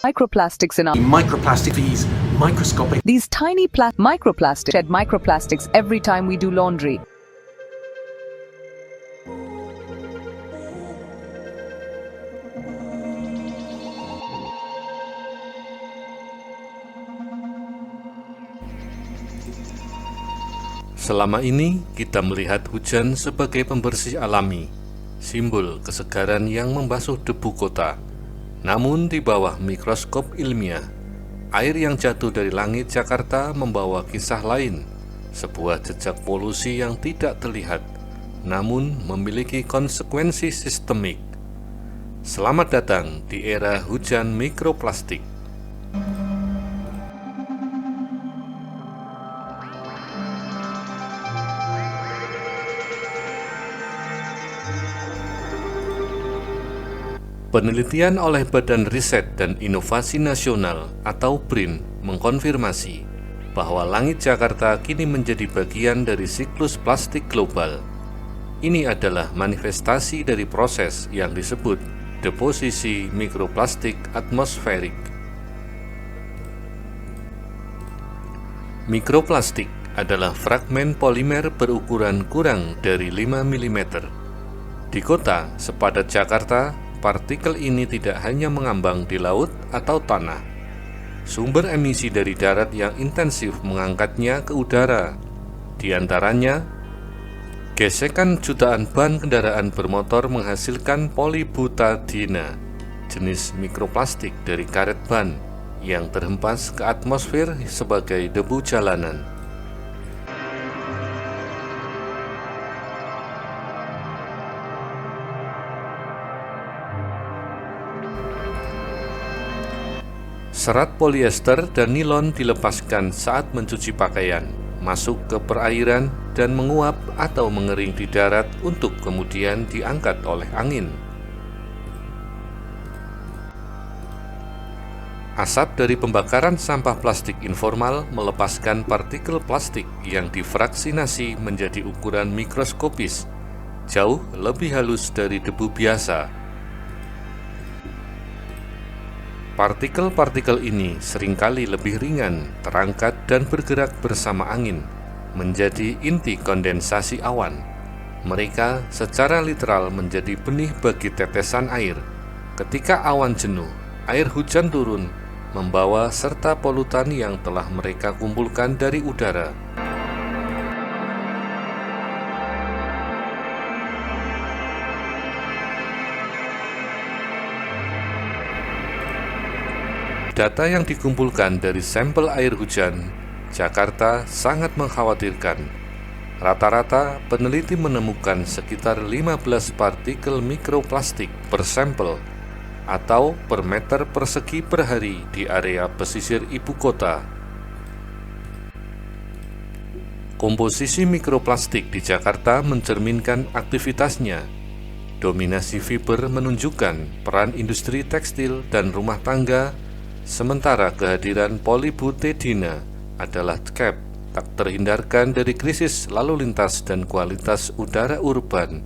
Microplastics in our These microscopic These tiny microplastics shed microplastics every time we do laundry. Selama ini kita melihat hujan sebagai pembersih alami, simbol kesegaran yang membasuh debu kota. Namun di bawah mikroskop ilmiah, air yang jatuh dari langit Jakarta membawa kisah lain, sebuah jejak polusi yang tidak terlihat, namun memiliki konsekuensi sistemik. Selamat datang di era hujan mikroplastik. Penelitian oleh Badan Riset dan Inovasi Nasional atau BRIN mengkonfirmasi bahwa langit Jakarta kini menjadi bagian dari siklus plastik global. Ini adalah manifestasi dari proses yang disebut deposisi mikroplastik atmosferik. Mikroplastik adalah fragmen polimer berukuran kurang dari 5 mm. Di kota sepadat Jakarta, partikel ini tidak hanya mengambang di laut atau tanah. Sumber emisi dari darat yang intensif mengangkatnya ke udara. Di antaranya, gesekan jutaan ban kendaraan bermotor menghasilkan polybutadina, jenis mikroplastik dari karet ban yang terhempas ke atmosfer sebagai debu jalanan. Serat polyester dan nilon dilepaskan saat mencuci pakaian, masuk ke perairan dan menguap atau mengering di darat untuk kemudian diangkat oleh angin. Asap dari pembakaran sampah plastik informal melepaskan partikel plastik yang difraksinasi menjadi ukuran mikroskopis, jauh lebih halus dari debu biasa. Partikel-partikel ini seringkali lebih ringan, terangkat dan bergerak bersama angin, menjadi inti kondensasi awan. Mereka secara literal menjadi benih bagi tetesan air. Ketika awan jenuh, air hujan turun, membawa serta polutan yang telah mereka kumpulkan dari udara. Data yang dikumpulkan dari sampel air hujan Jakarta sangat mengkhawatirkan. Rata-rata peneliti menemukan sekitar 15 partikel mikroplastik per sampel atau per meter persegi per hari di area pesisir ibu kota. Komposisi mikroplastik di Jakarta mencerminkan aktivitasnya. Dominasi fiber menunjukkan peran industri tekstil dan rumah tangga, sementara kehadiran polybutadina adalah cap tak terhindarkan dari krisis lalu lintas dan kualitas udara urban.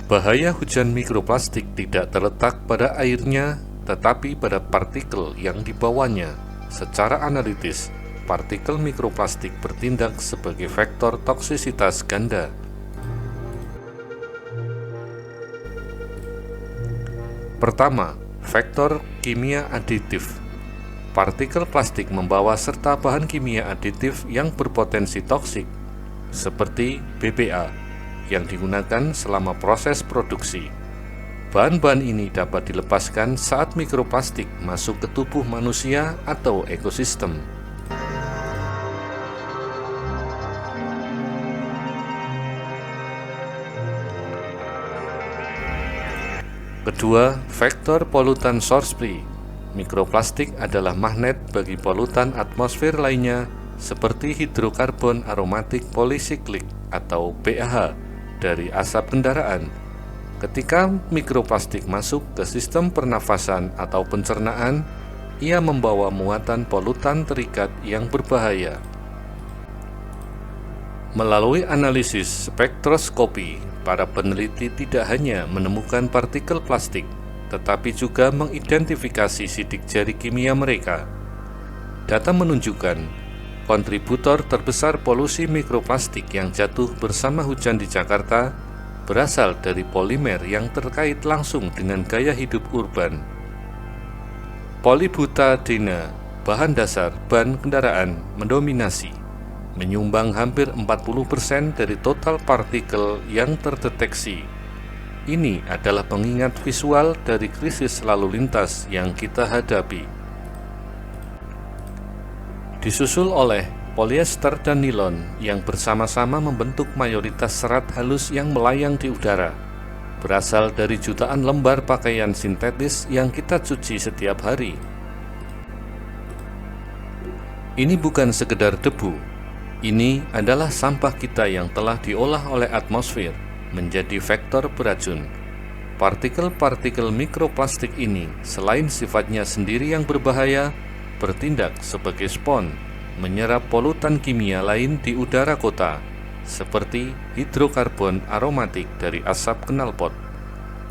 Bahaya hujan mikroplastik tidak terletak pada airnya, tetapi pada partikel yang dibawanya. Secara analitis, partikel mikroplastik bertindak sebagai vektor toksisitas ganda. Pertama, vektor kimia aditif. Partikel plastik membawa serta bahan kimia aditif yang berpotensi toksik, seperti BPA, yang digunakan selama proses produksi. Bahan-bahan ini dapat dilepaskan saat mikroplastik masuk ke tubuh manusia atau ekosistem. Kedua, vektor polutan source free. Mikroplastik adalah magnet bagi polutan atmosfer lainnya seperti hidrokarbon aromatik polisiklik atau PAH dari asap kendaraan. Ketika mikroplastik masuk ke sistem pernafasan atau pencernaan, ia membawa muatan polutan terikat yang berbahaya. Melalui analisis spektroskopi, para peneliti tidak hanya menemukan partikel plastik, tetapi juga mengidentifikasi sidik jari kimia mereka. Data menunjukkan kontributor terbesar polusi mikroplastik yang jatuh bersama hujan di Jakarta berasal dari polimer yang terkait langsung dengan gaya hidup urban. Polybutadiene, bahan dasar ban kendaraan, mendominasi, menyumbang hampir 40% dari total partikel yang terdeteksi. Ini adalah pengingat visual dari krisis lalu lintas yang kita hadapi. Disusul oleh polyester dan nilon yang bersama-sama membentuk mayoritas serat halus yang melayang di udara, berasal dari jutaan lembar pakaian sintetis yang kita cuci setiap hari. Ini bukan sekedar debu. Ini adalah sampah kita yang telah diolah oleh atmosfer menjadi vektor beracun. Partikel-partikel mikroplastik ini, selain sifatnya sendiri yang berbahaya, bertindak sebagai spons, menyerap polutan kimia lain di udara kota, seperti hidrokarbon aromatik dari asap knalpot.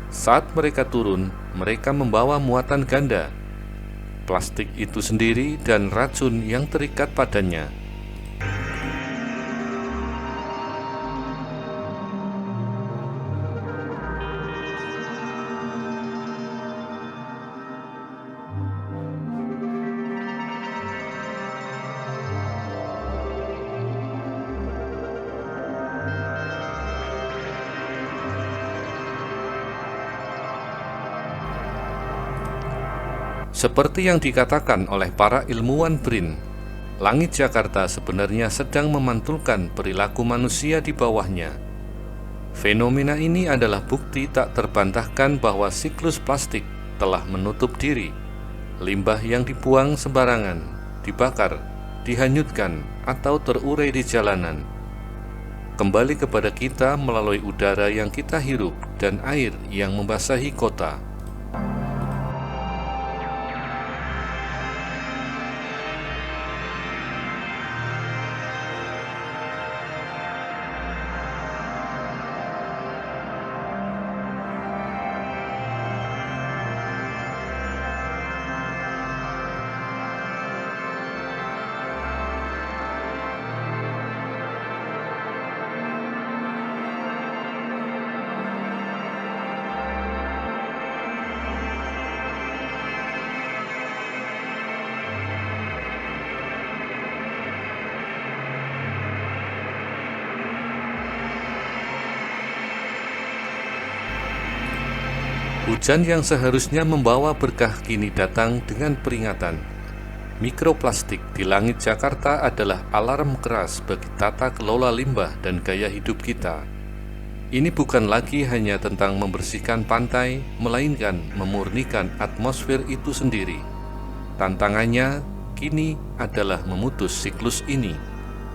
Saat mereka turun, mereka membawa muatan ganda, plastik itu sendiri dan racun yang terikat padanya. Seperti yang dikatakan oleh para ilmuwan BRIN, langit Jakarta sebenarnya sedang memantulkan perilaku manusia di bawahnya. Fenomena ini adalah bukti tak terbantahkan bahwa siklus plastik telah menutup diri. Limbah yang dibuang sembarangan, dibakar, dihanyutkan, atau terurai di jalanan, kembali kepada kita melalui udara yang kita hirup dan air yang membasahi kota. Hujan yang seharusnya membawa berkah kini datang dengan peringatan. Mikroplastik di langit Jakarta adalah alarm keras bagi tata kelola limbah dan gaya hidup kita. Ini bukan lagi hanya tentang membersihkan pantai, melainkan memurnikan atmosfer itu sendiri. Tantangannya kini adalah memutus siklus ini,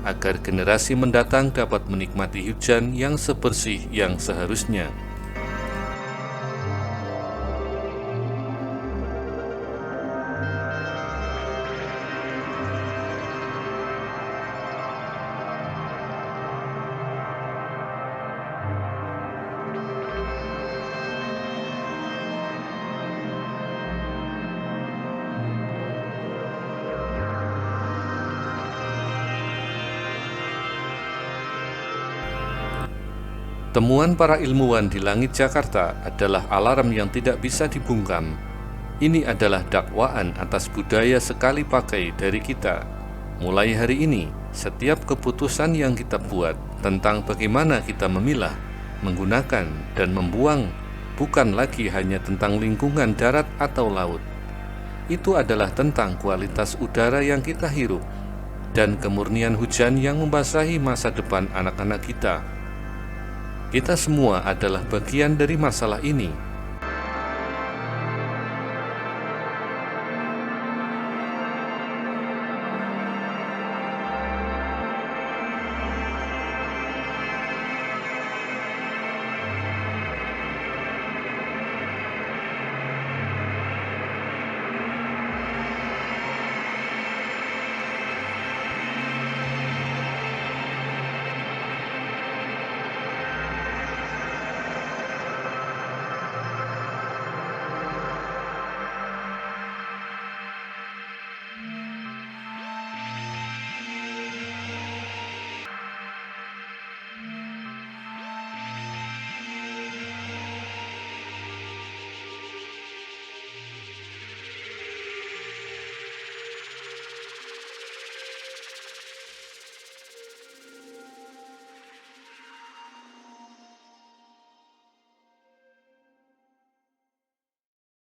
agar generasi mendatang dapat menikmati hujan yang sebersih yang seharusnya. Temuan para ilmuwan di langit Jakarta adalah alarm yang tidak bisa dibungkam. Ini adalah dakwaan atas budaya sekali pakai dari kita. Mulai hari ini, setiap keputusan yang kita buat tentang bagaimana kita memilah, menggunakan, dan membuang bukan lagi hanya tentang lingkungan darat atau laut. Itu adalah tentang kualitas udara yang kita hirup dan kemurnian hujan yang membasahi masa depan anak-anak kita. Kita semua adalah bagian dari masalah ini.